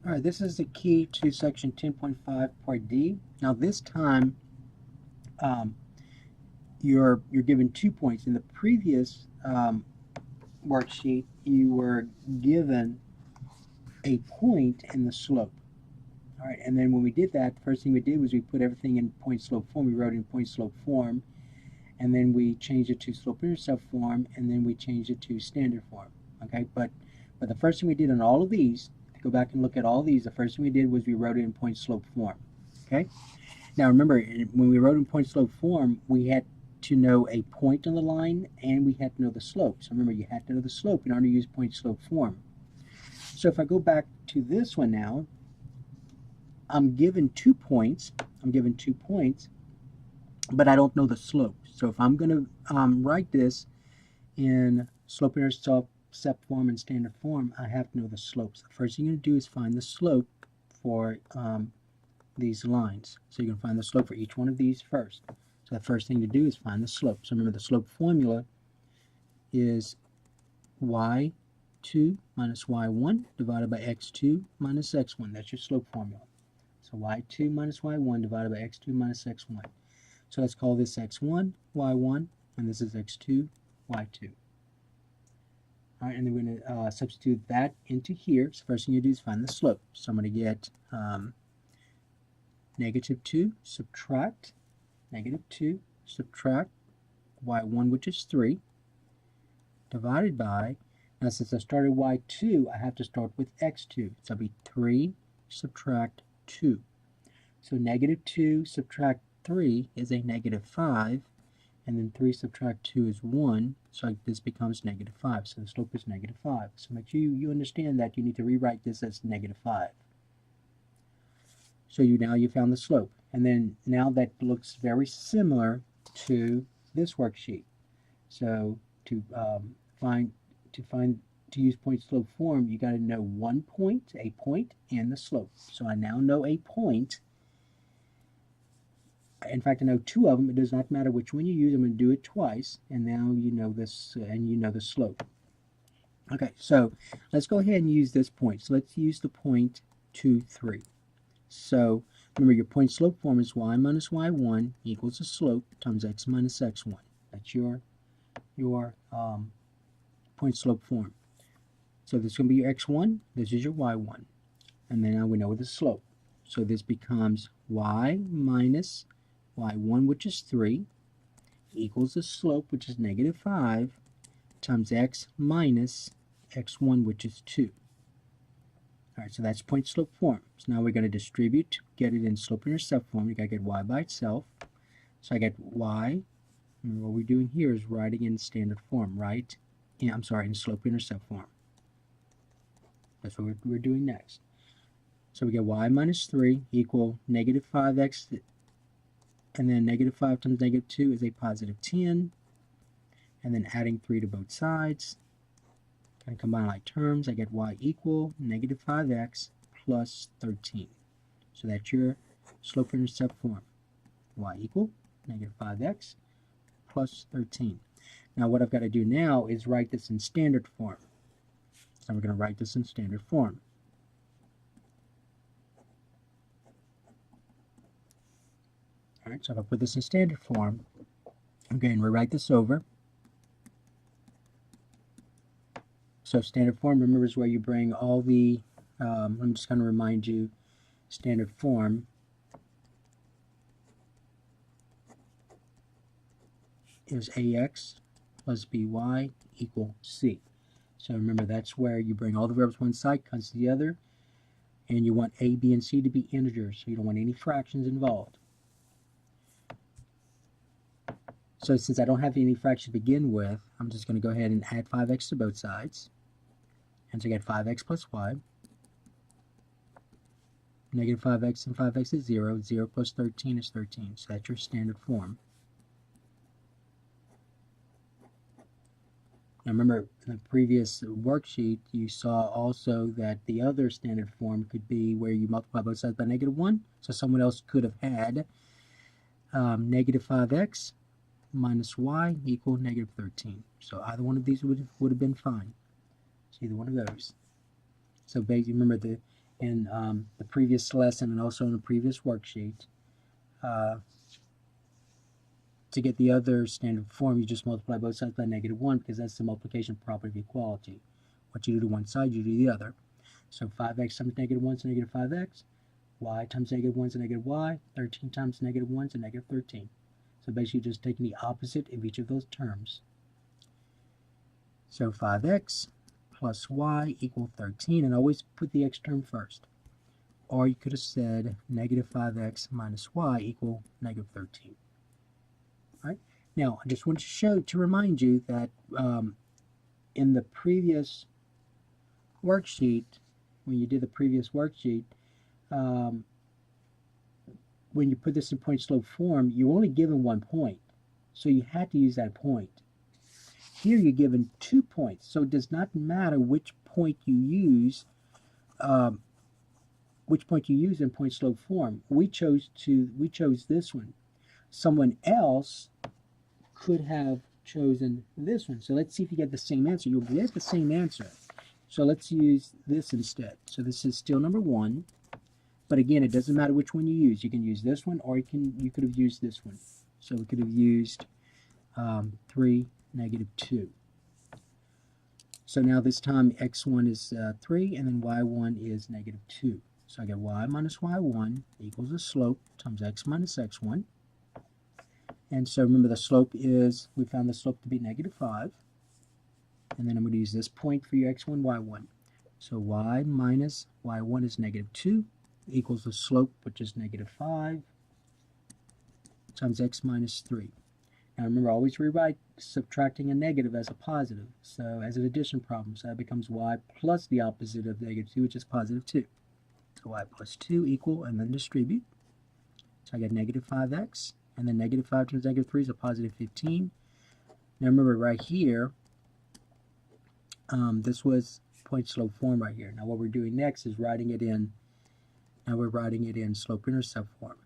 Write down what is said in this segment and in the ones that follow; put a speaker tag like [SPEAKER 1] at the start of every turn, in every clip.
[SPEAKER 1] All right, this is the key to section 10.5 part D. Now this time um, you're given 2 points. In the previous worksheet, you were given a point and the slope. All right, and then when we did that, the first thing we did was we put everything in point slope form. We wrote it in point slope form, and then we changed it to slope intercept form, and then we changed it to standard form. Okay, but the first thing we did on all of these, to go back and look at all these, the first thing we did was we wrote it in point slope form. Okay, now remember, when we wrote in point slope form, we had to know a point on the line and we had to know the slope. So remember, you had to know the slope in order to use point slope form. So if I go back to this one now, I'm given 2 points. But I don't know the slope. So if I'm going to write this in slope intercept form and standard form, I have to know the slopes. The first thing you're going to do is find the slope for these lines. So you're going to find the slope for each one of these first. So the first thing to do is find the slope. So remember, the slope formula is y2 minus y1 divided by x2 minus x1. That's your slope formula. So y2 minus y1 divided by x2 minus x1. So let's call this x1, y1, and this is x2, y2. All right, and then we're going to substitute that into here. So first thing you do is find the slope. So I'm going to get negative 2 subtract y1, which is 3, divided by, now since I started y2, I have to start with x2. So it'll be 3 subtract 2. So negative 2 subtract 3 is a negative 5, and then 3 subtract 2 is 1, so this becomes negative 5. So the slope is negative 5. So make sure you understand that you need to rewrite this as negative 5. So now you found the slope. And then now that looks very similar to this worksheet. So to use point slope form, you got to know a point, and the slope. So I now know a point. In fact, I know 2 of them. It does not matter which one you use. I'm going to do it twice, and now you know this, and you know the slope. Okay, so let's go ahead and use this point. So let's use the point 2, 3. So remember, your point slope form is y minus y1 equals the slope times x minus x1. That's your point slope form. So this is going to be your x1. This is your y1. And then now we know the slope. So this becomes y minus y1, which is 3, equals the slope, which is negative 5, times x minus x1, which is 2. All right, so that's point slope form. So now we're going to distribute to get it in slope intercept form. You got to get y by itself. So I get y. Remember, what we're doing here is writing in standard form, right? I'm sorry, in slope intercept form. That's what we're doing next. So we get y minus 3 equal negative 5x, and then negative 5 times negative 2 is a positive 10, and then adding 3 to both sides. Going to combine like terms, I get y equal negative 5x plus 13. So that's your slope intercept form. Y equal negative 5x plus 13. Now what I've got to do now is write this in standard form. So we're going to write this in standard form. All right, so if I put this in standard form, okay, and rewrite this over. So standard form, remember, is where you bring all the, I'm just going to remind you, standard form is ax plus by equal c. So remember, that's where you bring all the variables one side, cancel the other, and you want a, b, and c to be integers, so you don't want any fractions involved. So since I don't have any fractions to begin with, I'm just going to go ahead and add 5x to both sides. And so I get 5x plus y. Negative 5x and 5x is 0. 0 plus 13 is 13. So that's your standard form. Now remember, in the previous worksheet, you saw also that the other standard form could be where you multiply both sides by negative 1. So someone else could have had negative 5x minus y equal negative 13. So either one of these would have been fine. It's either one of those. So basically, remember, in the previous lesson and also in the previous worksheet. To get the other standard form, you just multiply both sides by -1 because that's the multiplication property of equality. What you do to one side, you do the other. So 5x times -1 is -5x. Y times -1 is -y. 13 times -1 is -13. So basically just taking the opposite of each of those terms. So 5x plus y equal 13, and always put the x term first. Or you could have said -5x minus y equal -13. Right? Now, I just want to remind you that in the previous worksheet, when you did the previous worksheet, when you put this in point-slope form, you're only given 1 point, so you had to use that point. Here you're given 2 points, so it does not matter which point you use. In point-slope form. We chose this one. Someone else could have chosen this one. So let's see if you get the same answer. You'll get the same answer. So let's use this instead. So this is still number 1. But again, it doesn't matter which one you use. You can use this one, or you could have used this one. So we could have used 3, -2. So now this time x1 is 3, and then y1 is -2. So I get y minus y1 equals the slope times x minus x1. And so remember the slope is, we found the slope to be -5. And then I'm going to use this point for your x1, y1. So y minus y1 is -2 equals the slope, which is -5, times x minus 3. Now remember, always rewrite subtracting a negative as a positive, so as an addition problem. So that becomes y plus the opposite of -2, which is +2. So y plus 2 equal, and then distribute. So I get -5x, and then -5 times -3 is a +15. Now remember, right here, this was point-slope form right here. Now what we're doing next is writing it in. Now we're writing it in slope-intercept form.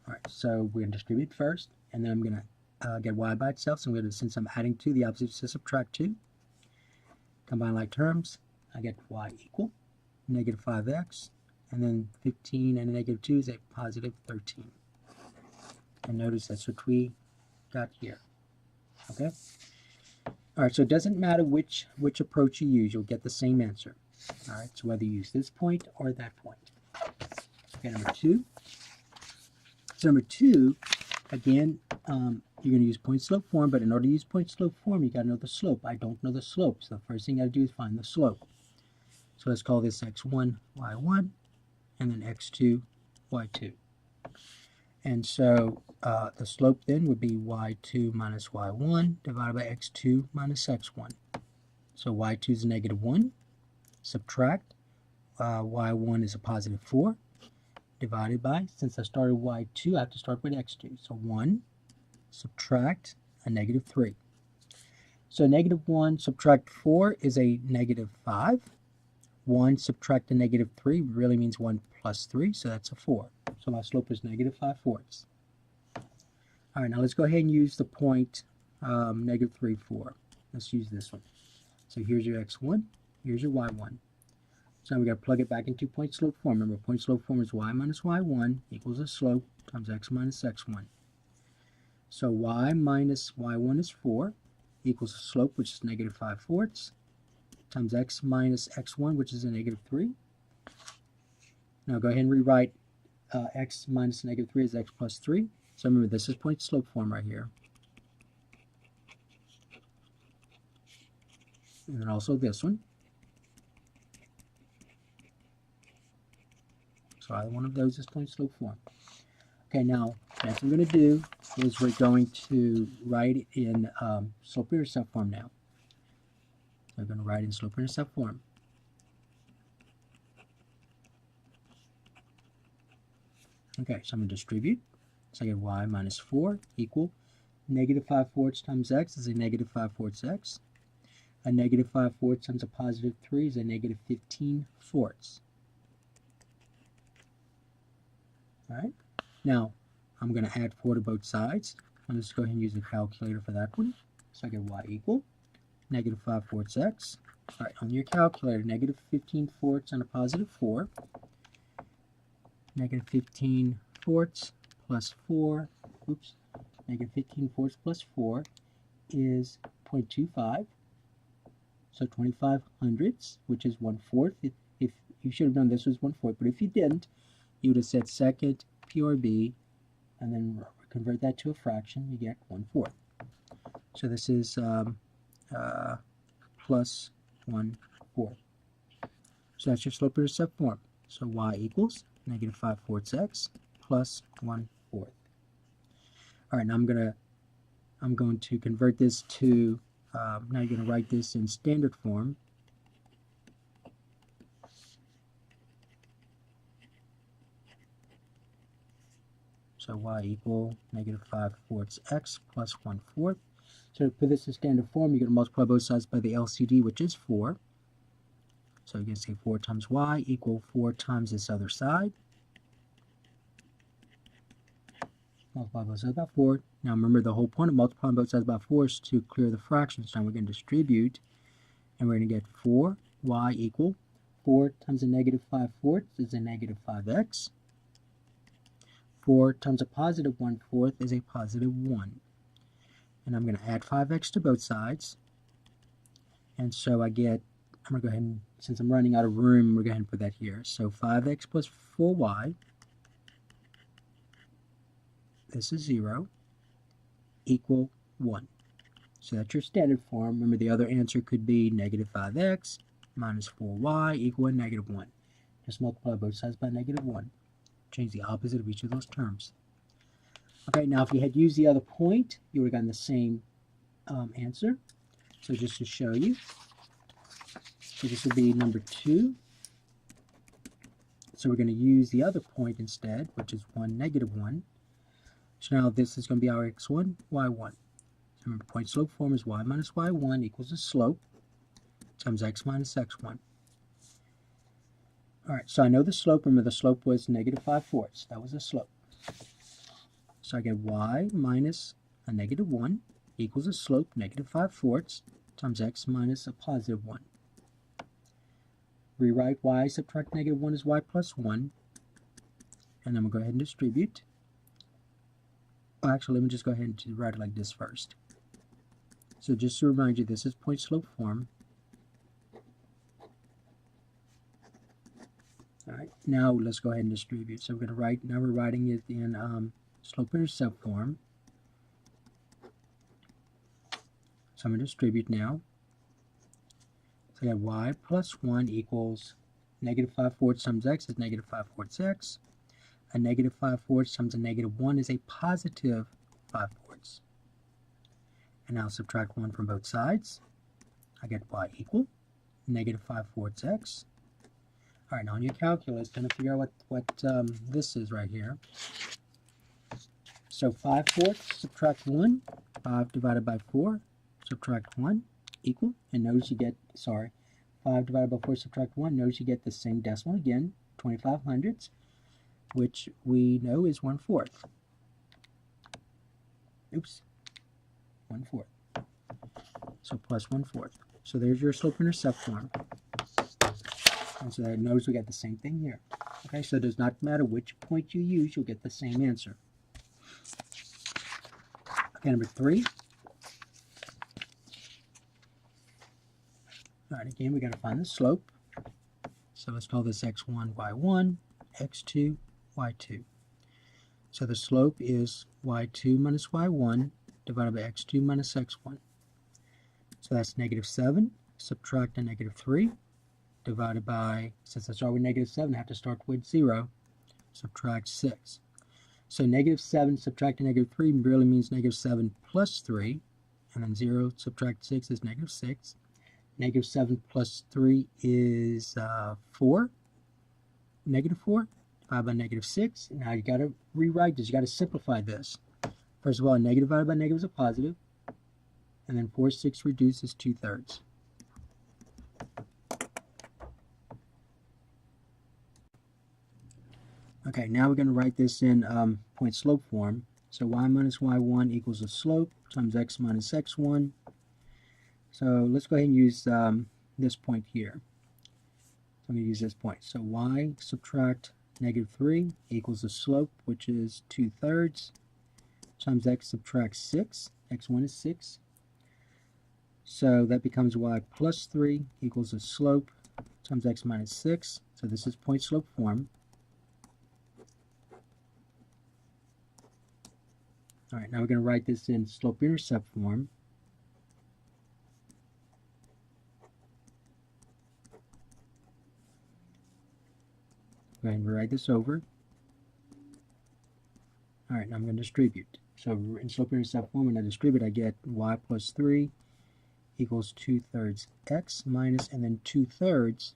[SPEAKER 1] All right, so we're going to distribute first, and then I'm going to get y by itself. So I'm going to, since I'm adding 2, the opposite is to subtract 2. Combine like terms, I get y equal -5x, and then 15 and -2 is a +13. And notice that's what we got here. Okay? All right, so it doesn't matter which approach you use, you'll get the same answer. All right, so whether you use this point or that point. Okay, number 2. So number 2, again, you're going to use point-slope form, but in order to use point-slope form, you got to know the slope. I don't know the slope, so the first thing you got to do is find the slope. So let's call this x1, y1, and then x2, y2. And so the slope then would be y2 minus y1 divided by x2 minus x1. So y2 is -1. Subtract. Y1 is a +4. Divided by, since I started y2, I have to start with x2. So 1, subtract a -3. So -1 subtract 4 is a -5. 1 subtract a -3 really means 1 plus 3, so that's a 4. So my slope is -5/4. All right, now let's go ahead and use the point -3, 4. Let's use this one. So here's your x1, here's your y1. So now we got to plug it back into point-slope form. Remember, point-slope form is y minus y1 equals the slope times x minus x1. So y minus y1 is 4 equals the slope, which is -5/4, times x minus x1, which is a -3. Now go ahead and rewrite x minus -3 as x plus 3. So remember, this is point-slope form right here. And then also this one. So either one of those is point-slope form. Okay, now next we're going to do is we're going to write it in slope-intercept form now. So we're going to write in slope-intercept form. Okay, so I'm going to distribute. So I get y minus 4 equal -5/4 times x is a -5/4 x. A -5/4 times a +3 is a -15/4. All right. Now I'm going to add 4 to both sides. Let's just go ahead and use the calculator for that one. So I get y equal -5/4 x All right, on your calculator, negative 15 fourths and a positive 4. Negative 15 fourths plus 4, oops, negative 15 fourths plus 4 is 0.25. So 25 hundredths, which is 1/4. If you should have known this was 1/4, but if you didn't, you would have said second PRB, and then convert that to a fraction, you get 1/4. So this is plus 1/4. So that's your slope-intercept form. So y equals negative 5/4 x plus 1/4. All right, now I'm going to convert this to now you're going to write this in standard form. So y equal negative 5/4 x plus 1/4. So to put this in standard form, you're going to multiply both sides by the LCD, which is 4. So you're going to say 4 times y equal 4 times this other side. Multiply both sides by 4. Now remember, the whole point of multiplying both sides by 4 is to clear the fractions. Now we're going to distribute, and we're going to get 4y equal 4 times a negative 5/4 is a negative 5x. 4 times a positive 1/4 is a positive 1. And I'm going to add 5x to both sides. And so I get, I'm going to go ahead and, since I'm running out of room, we're going to go ahead and put that here. So 5x plus 4y, this is 0, equal 1. So that's your standard form. Remember, the other answer could be negative 5x minus 4y equal negative 1. Just multiply both sides by negative 1. Change the opposite of each of those terms. Okay, now if you had used the other point, you would have gotten the same answer. So just to show you, so this would be number 2. So we're going to use the other point instead, which is 1, negative 1. So now this is going to be our x1, y1. So remember, point slope form is y minus y1 equals the slope times x minus x1. All right, so I know the slope. Remember, the slope was negative 5/4. That was the slope. So I get y minus a negative 1 equals the slope, negative 5/4, times x minus a positive 1. Rewrite y, subtract negative 1 is y plus 1. And then we'll go ahead and distribute. Well, actually, let me just go ahead and write it like this first. So just to remind you, this is point slope form. All right, now let's go ahead and distribute. So we're going to write, now we're writing it in slope-intercept form. So I'm going to distribute now. So I got y plus 1 equals negative 5/4 times x is negative 5/4 x. A negative 5/4 times a negative 1 is a positive 5/4. And now subtract 1 from both sides. I get y equal negative 5/4 x. All right, now on your calculus, going to figure out what this is right here. So 5/4 subtract 1, 5 divided by 4, subtract 1, equal, and notice you get, 5 divided by 4 subtract 1, notice you get the same decimal again, 25 hundredths, which we know is 1/4. Oops, 1/4. So plus 1/4. So there's your slope-intercept form. And so that notice we got the same thing here. Okay, so it does not matter which point you use, you'll get the same answer. Okay, number 3. All right, again, we got to find the slope. So let's call this x1, y1, x2, y2. So the slope is y2 minus y1 divided by x2 minus x1. So that's negative 7, subtract a negative 3, divided by, since I start with negative 7, I have to start with 0, subtract 6. So negative 7 subtract a negative 3 really means negative 7 plus 3, and then 0 subtract 6 is negative 6. Negative 7 plus 3 is 4, negative 4, divided by negative 6. Now you got to rewrite this, you got to simplify this. First of all, a negative divided by negative is a positive, and then 4 6 reduces 2/3. Okay, now we're going to write this in point slope form. So y minus y1 equals the slope times x minus x1. So let's go ahead and use this point here. So I'm going to use this point. So y subtract negative 3 equals the slope, which is 2/3, times x subtract 6. x1 is 6. So that becomes y plus 3 equals the slope times x minus 6. So this is point slope form. Alright, now we're going to write this in slope intercept form. Go ahead and write this over. Alright, now I'm going to distribute. So in slope intercept form, when I distribute, I get y plus 3 equals 2/3 x minus, and then 2/3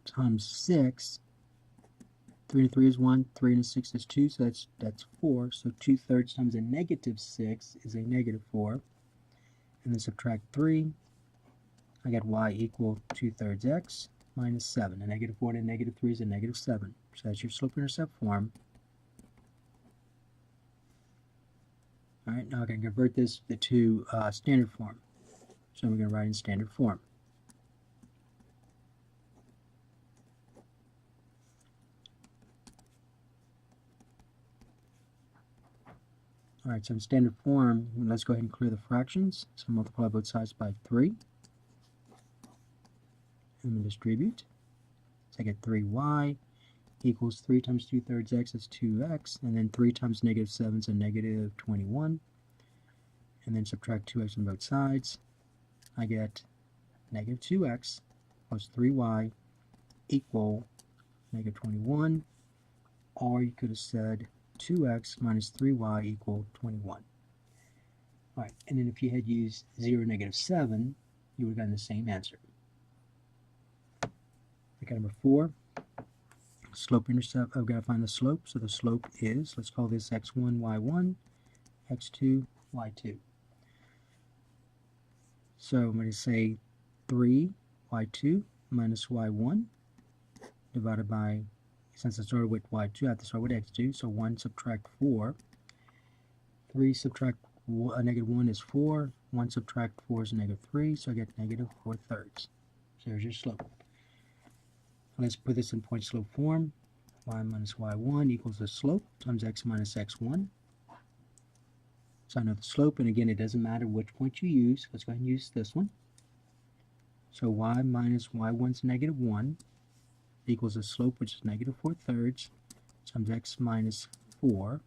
[SPEAKER 1] times 6. 3 and 3 is 1, 3 and 6 is 2, so that's 4. So 2/3 times a negative 6 is a negative 4. And then subtract 3, I get y equal 2/3 x minus 7. A negative 4 and a negative 3 is a negative 7. So that's your slope intercept form. Alright, now I can convert this to standard form. So we're going to write in standard form. Alright, so in standard form, let's go ahead and clear the fractions. So multiply both sides by 3. And then distribute. So I get 3y equals 3 times 2/3 x is 2x, and then 3 times negative 7 is a negative 21. And then subtract 2x on both sides. I get negative 2x plus 3y equal negative 21. Or you could have said 2x minus 3y equal 21. Alright, and then if you had used 0, negative 7, you would have gotten the same answer. Okay, number 4. Slope intercept, I've got to find the slope. So the slope is, let's call this x1, y1, x2, y2. So I'm going to say 3y2 minus y1 divided by, since I started with y2, I have to start with x2. So 1 subtract 4. 3 subtract a negative 1 is 4. 1 subtract 4 is negative 3. So I get negative 4/3. So there's your slope. Let's put this in point slope form. Y minus y1 equals the slope times x minus x1. So I know the slope, and again, it doesn't matter which point you use. Let's go ahead and use this one. So y minus y1 is negative 1 equals the slope, which is negative 4/3, times x minus 4.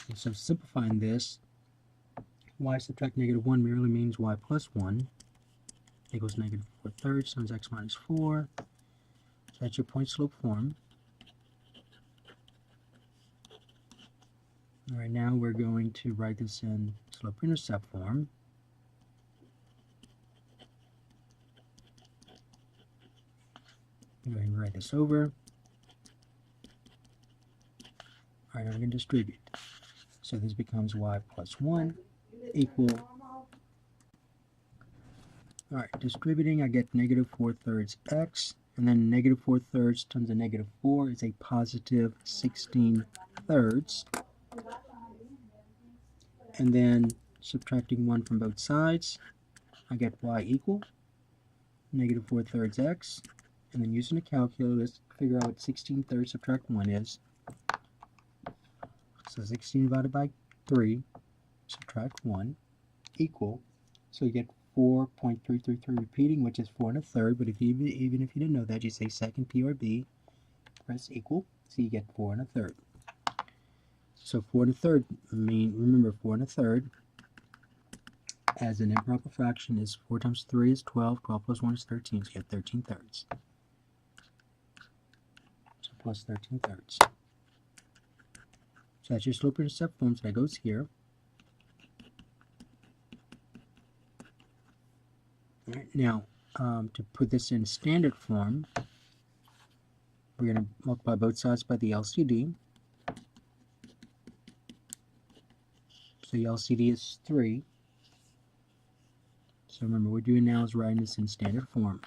[SPEAKER 1] And so simplifying this, y subtract negative 1 merely means y plus 1 equals negative 4/3 times x minus 4. So that's your point slope form. Alright, now we're going to write this in slope intercept form. Go ahead and write this over. Alright, now we're going to distribute. So this becomes y plus 1 equal. Alright, distributing, I get negative 4/3 x, and then negative 4/3 times a negative 4 is a positive 16/3. And then subtracting 1 from both sides, I get y equal negative 4/3 x, and then using a calculator, let's figure out what 16/3 subtract 1 is. So 16 divided by 3, subtract 1, equal, so you get 4.333 repeating, which is 4 1/3, but if you, even if you didn't know that, you say second PRB, press equal, so you get 4 1/3. So 4 1/3, remember 4 1/3 as an improper fraction is 4 times 3 is 12, 12 plus 1 is 13, so you get 13/3. So plus 13/3. So that's your slope intercept form, so that goes here. Alright, now to put this in standard form, we're going to multiply both sides by the LCD. So the LCD is 3. So remember, what we're doing now is writing this in standard form.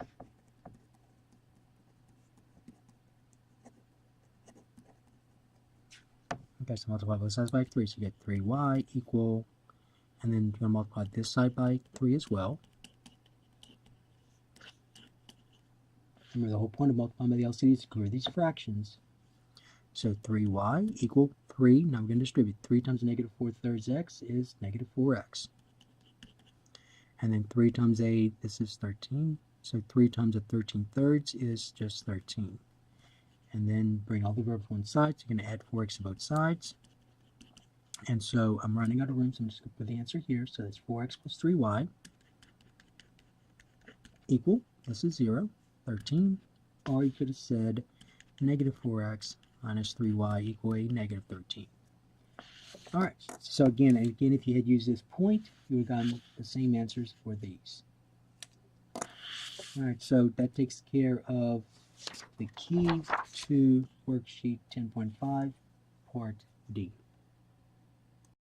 [SPEAKER 1] Okay, so multiply both sides by 3, so you get 3y equal, and then you're going to multiply this side by 3 as well. Remember, the whole point of multiplying by the LCD is to clear these fractions. So 3y equal 3. Now we're going to distribute. 3 times negative 4/3 x is negative 4x. And then 3 times a, this is 13. So 3 times a 13/3 is just 13. And then bring all the verbs to one side. So you're going to add 4x to both sides. And so I'm running out of room, so I'm just going to put the answer here. So that's 4x plus 3y equal, this is 0, 13. Or you could have said negative 4x minus 3y equal a negative 13. All right, so again, if you had used this point, you would have gotten the same answers for these. All right, so that takes care of the key to worksheet 10.5, part D.